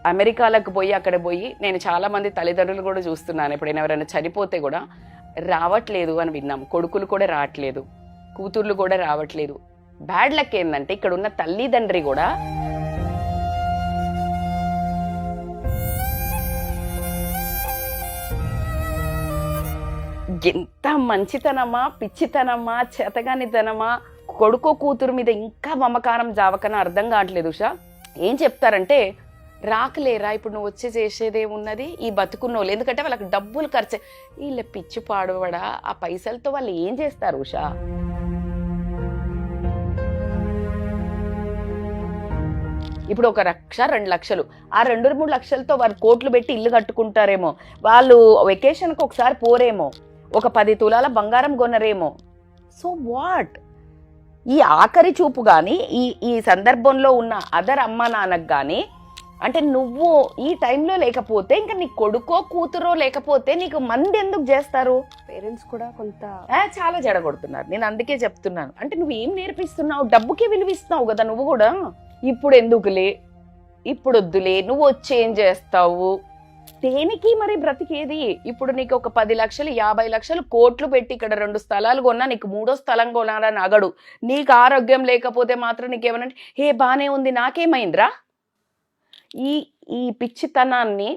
అమెరికాలకు పోయి అక్కడ పోయి నేను చాలా మంది తల్లిదండ్రులు కూడా చూస్తున్నాను, ఎప్పుడైనా ఎవరైనా చనిపోతే కూడా రావట్లేదు అని విన్నాం. కొడుకులు కూడా రావట్లేదు, కూతుర్లు కూడా రావట్లేదు. బ్యాడ్ లక్ ఏంటంటే ఇక్కడ ఉన్న తల్లిదండ్రి కూడా ఎంత మంచితనమా, పిచ్చితనమా, చేతగానితనమా, కొడుకో కూతురు మీద ఇంకా మమకారం జావకన అర్థం కావట్లేదు. ఉషా ఏం చెప్తారంటే, రాకలేరా ఇప్పుడు నువ్వు వచ్చి చేసేదేమున్నది ఈ బతుకున్నోళ్ళు, ఎందుకంటే వాళ్ళకి డబ్బులు ఖర్చు, వీళ్ళ పిచ్చి పాడవడా, ఆ పైసలతో వాళ్ళు ఏం చేస్తారు ఉషా? ఇప్పుడు 1 లక్ష 2 లక్షలు, ఆ 2-3 లక్షలతో వారు కోట్లు పెట్టి ఇల్లు కట్టుకుంటారేమో, వాళ్ళు వెకేషన్కి ఒకసారి పోరేమో, ఒక 10 తులాల బంగారం కొనరేమో. So what? ఈ ఆఖరి చూపు కానీ ఈ సందర్భంలో ఉన్న అదర్ అమ్మ నాన్నకు కానీ, అంటే నువ్వు ఈ టైంలో లేకపోతే ఇంకా నీ కొడుకో కూతురో లేకపోతే నీకు మంది ఎందుకు చేస్తారు? పేరెంట్స్ కూడా కొంత చాలా జడగొడుతున్నారు. నేను అందుకే చెప్తున్నాను, అంటే నువ్వు ఏం నేర్పిస్తున్నావు? డబ్బుకి విలువిస్తున్నావు కదా నువ్వు కూడా. ఇప్పుడు ఎందుకులే, ఇప్పుడు వద్దులే, నువ్వు వచ్చి ఏం చేస్తావు, దేనికి మరి బ్రతికేది? ఇప్పుడు నీకు ఒక 10 లక్షలు 50 లక్షలు కోట్లు పెట్టి ఇక్కడ 2 స్థలాలు కొన్నా, నీకు 3వ స్థలం కొనాలని అగడు. నీకు ఆరోగ్యం లేకపోతే మాత్రం నీకేమనంటే హే బానే ఉంది నాకేమైందిరా? ఈ పిచ్చితనాన్ని,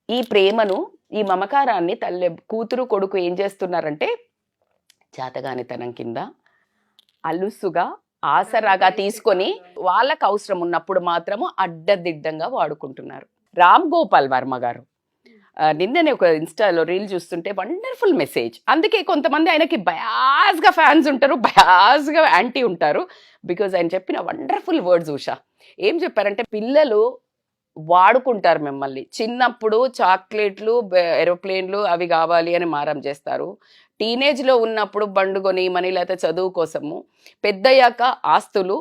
ఈ ప్రేమను, ఈ మమకారాన్ని తల్లి కూతురు కొడుకు ఏం చేస్తున్నారంటే చేతగానితనం కింద అలుసుగా ఆసరాగా తీసుకొని వాళ్ళకు అవసరం ఉన్నప్పుడు మాత్రము అడ్డదిడ్డంగా వాడుకుంటున్నారు. రామ్ గోపాల్ వర్మ గారు నిన్ననే ఒక ఇన్స్టాలో రీల్ చూస్తుంటే వండర్ఫుల్ మెసేజ్. అందుకే కొంతమంది ఆయనకి బయాస్గా ఫ్యాన్స్ ఉంటారు, బయాస్గా యాంటీ ఉంటారు. బికాజ్ ఆయన చెప్పిన వండర్ఫుల్ వర్డ్స్ ఉషా ఏం చెప్పారంటే, పిల్లలు వాడుకుంటారు మిమ్మల్ని. చిన్నప్పుడు చాక్లెట్లు, ఏరోప్లేన్లు అవి కావాలి అని మారం చేస్తారు. టీనేజ్లో ఉన్నప్పుడు బండు కొని మనీ, లేకపోతే చదువు కోసము. పెద్దయ్యాక ఆస్తులు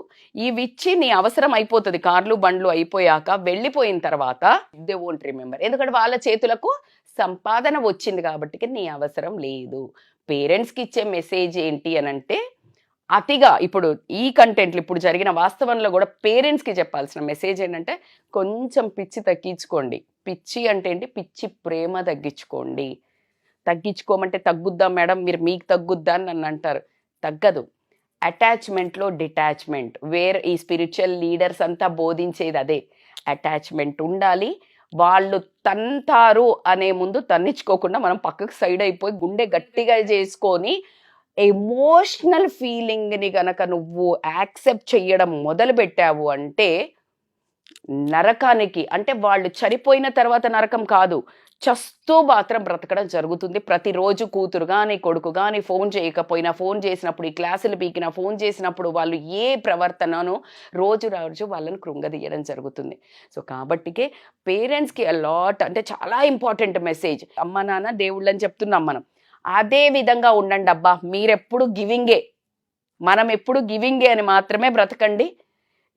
ఇవి ఇచ్చి నీ అవసరం అయిపోతుంది, కార్లు బండ్లు అయిపోయాక, వెళ్ళిపోయిన తర్వాత దే వోంట్ రిమెంబర్, ఎందుకంటే వాళ్ళ చేతులకు సంపాదన వచ్చింది కాబట్టి నీ అవసరం లేదు. పేరెంట్స్కి ఇచ్చే మెసేజ్ ఏంటి అని అంటే, అతిగా ఇప్పుడు ఈ కంటెంట్లు ఇప్పుడు జరిగిన వాస్తవంలో కూడా పేరెంట్స్కి చెప్పాల్సిన మెసేజ్ ఏంటంటే, కొంచెం పిచ్చి తగ్గించుకోండి. పిచ్చి అంటే ఏంటి? పిచ్చి ప్రేమ తగ్గించుకోండి. తగ్గించుకోమంటే తగ్గుద్దాం మేడం, మీరు మీకు తగ్గుద్దా అని నన్ను అంటారు. తగ్గదు. అటాచ్మెంట్లో డిటాచ్మెంట్ వేర్. ఈ స్పిరిచువల్ లీడర్స్ అంతా బోధించేది అదే. అటాచ్మెంట్ ఉండాలి. వాళ్ళు తంతారు అనే ముందు తన్నించుకోకుండా మనం పక్కకు సైడ్ అయిపోయి గుండె గట్టిగా చేసుకొని ఎమోషనల్ ఫీలింగ్ని గనక నువ్వు యాక్సెప్ట్ చేయడం మొదలు పెట్టావు అంటే నరకానికి, అంటే వాళ్ళు చనిపోయిన తర్వాత నరకం కాదు, చస్తూ మాత్రం బ్రతకడం జరుగుతుంది. ప్రతిరోజు కూతురు కానీ కొడుకు కానీ ఫోన్ చేయకపోయినా, ఫోన్ చేసినప్పుడు, ఈ క్లాసులు పీకినా, ఫోన్ చేసినప్పుడు వాళ్ళు ఏ ప్రవర్తనను రోజు వాళ్ళని కృంగదీయడం జరుగుతుంది. సో కాబట్టికే పేరెంట్స్కి అలాట్, అంటే చాలా ఇంపార్టెంట్ మెసేజ్. అమ్మ నాన్న దేవుళ్ళు అని చెప్తున్నాం మనం, అదే విధంగా ఉండండి అబ్బా. మీరెప్పుడు గివింగే, మనం ఎప్పుడు గివింగే అని మాత్రమే బ్రతకండి.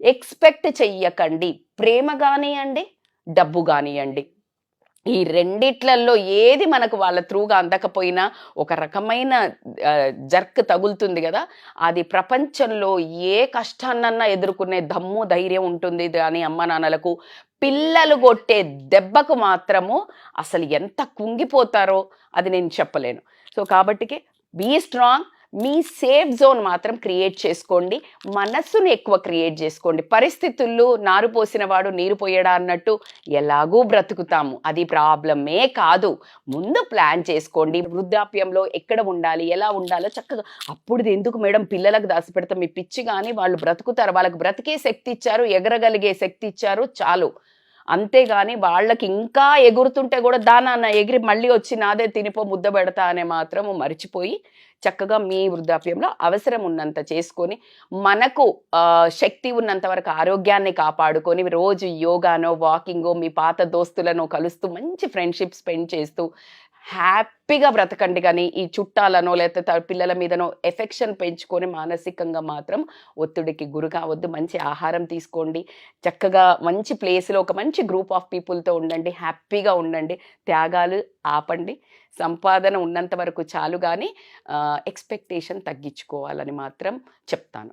ఎక్స్పెక్ట్ చెయ్యకండి. ప్రేమ కానివ్వండి, డబ్బు కానివ్వండి, ఈ రెండిట్లలో ఏది మనకు వాళ్ళ త్రూగా అందకపోయినా ఒక రకమైన జర్క్ తగులుతుంది కదా, అది ప్రపంచంలో ఏ కష్టాన్నన్నా ఎదుర్కొనే దమ్ము ధైర్యం ఉంటుంది. కానీ అమ్మ నాన్నలకు పిల్లలు కొట్టే దెబ్బకు మాత్రము అసలు ఎంత కుంగిపోతారో అది నేను చెప్పలేను. సో కాబట్టికి బీ స్ట్రాంగ్. మీ సేఫ్ జోన్ మాత్రం క్రియేట్ చేసుకోండి. మనస్సును ఎక్కువ క్రియేట్ చేసుకోండి. పరిస్థితుల్లో నారు పోసిన వాడు నీరు పోయడా అన్నట్టు ఎలాగూ బ్రతుకుతాము, అది ప్రాబ్లమే కాదు. ముందు ప్లాన్ చేసుకోండి. వృద్ధాప్యంలో ఎక్కడ ఉండాలి, ఎలా ఉండాలో చక్కగా. అప్పుడు ఎందుకు మేడం పిల్లలకు దాచిపెడతాం? మీ పిచ్చి కానీ వాళ్ళు బ్రతుకుతారు. వాళ్ళకు బ్రతికే శక్తి ఇచ్చారు, ఎగరగలిగే శక్తి ఇచ్చారు, చాలు. అంతేగాని వాళ్ళకి ఇంకా ఎగురుతుంటే కూడా దానాన్న ఎగిరి మళ్ళీ వచ్చి నాదే తినిపో ముద్ద పెడతా అనే మాత్రము మర్చిపోయి చక్కగా మీ వృద్ధాప్యంలో అవసరం ఉన్నంత చేసుకొని, మనకు శక్తి ఉన్నంత వరకు ఆరోగ్యాన్ని కాపాడుకొని, రోజు యోగానో వాకింగో మీ పాత దోస్తులను కలుస్తూ మంచి ఫ్రెండ్షిప్ స్పెండ్ చేస్తూ హ్యాపీగా బ్రతకండి. కానీ ఈ చుట్టాలనో లేకపోతే పిల్లల మీదనో ఎఫెక్షన్ పెంచుకొని మానసికంగా మాత్రం ఒత్తిడికి గురి కావద్దు. మంచి ఆహారం తీసుకోండి, చక్కగా మంచి ప్లేస్లో ఒక మంచి గ్రూప్ ఆఫ్ పీపుల్తో ఉండండి, హ్యాపీగా ఉండండి. త్యాగాలు ఆపండి. సంపాదన ఉన్నంత వరకు చాలు, కానీ ఎక్స్పెక్టేషన్ తగ్గించుకోవాలని మాత్రం చెప్తాను.